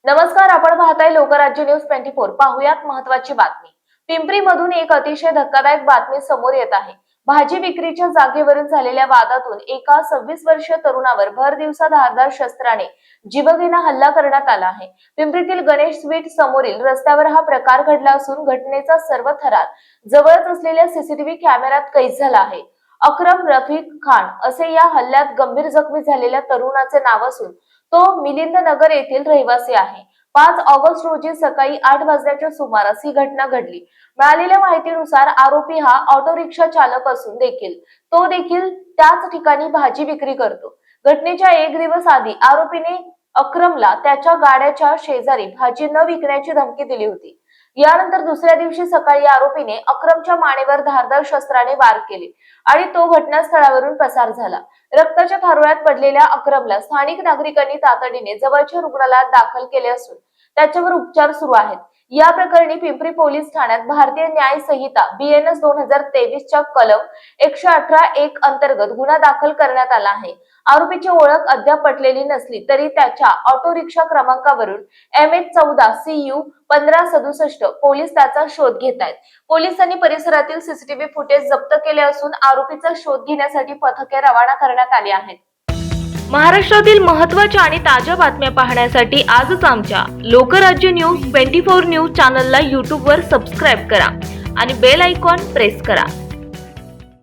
नमस्कार, आपण पाहताय लोकराज्य न्यूज 24। पाहुयात महत्त्वाची बातमी। पिंपरीमधून एक अतिशय धक्कादायक बातमी समोर येत आहे। भाजी विक्रीच्या जागेवरून झालेल्या वादातून एका 26 वर्षीय तरुणावर भर दिवसा धारदार शस्त्राने जीवघेणा हल्ला करण्यात आला आहे। पिंपरीतील गणेश स्वीट समोरील रस्त्यावर हा प्रकार घडला असून घटनेचा सर्व थरार जवळच असलेल्या सीसीटीव्ही कॅमेऱ्यात कैद झाला आहे। अक्रम रफीक खान असे या हल्ल्यात गंभीर जखमी झालेल्या तरुणाचे नाव असून तो मिलिंद नगर येथील रहिवासी आहे। 5 ऑगस्ट रोजी सकाळी 8 वाजण्याच्या सुमारास ही घटना घडली। मिळालेल्या माहितीनुसार आरोपी हा ऑटो रिक्षा चालक असून तो देखील त्याच ठिकाणी भाजी विक्री करतो। घटनेच्या एक दिवस आधी आरोपीने अक्रमला त्याच्या गाड्याच्या शेजारी भाजी न विकण्याची धमकी दिली होती। यानंतर दुसऱ्या दिवशी सकाळी आरोपीने अक्रमच्या मानेवर धारदार शस्त्राने वार केले आणि तो घटनास्थळावरून पसार झाला। रक्ताच्या थारोळ्यात पडलेल्या अक्रमला स्थानिक नागरिकांनी तातडीने जवळच्या रुग्णालयात दाखल केले असून त्याच्यावर उपचार सुरू आहेत। या प्रकरणी पिंपरी पोलीस ठाण्यात भारतीय न्याय संहिता BNS 2023 च्या कलम 118(1) अंतर्गत गुन्हा दाखल करण्यात आला आहे। आरोपीची ओळख अद्याप पटलेली नसली तरी त्याच्या ऑटो रिक्षा क्रमांकावरून MH14CU 1567 पोलीस त्याचा शोध घेत आहेत। पोलिसांनी परिसरातील सीसीटीव्ही फुटेज जप्त केले असून आरोपीचा शोध घेण्यासाठी पथके रवाना करण्यात आली आहेत। महाराष्ट्रातील महत्त्वाच्या आणि ताज्या बातम्या पाहण्यासाठी आजच आमच्या लोकराज्य न्यूज 24 न्यूज चॅनलला YouTube वर सबस्क्राईब करा आणि बेल आयकॉन प्रेस करा।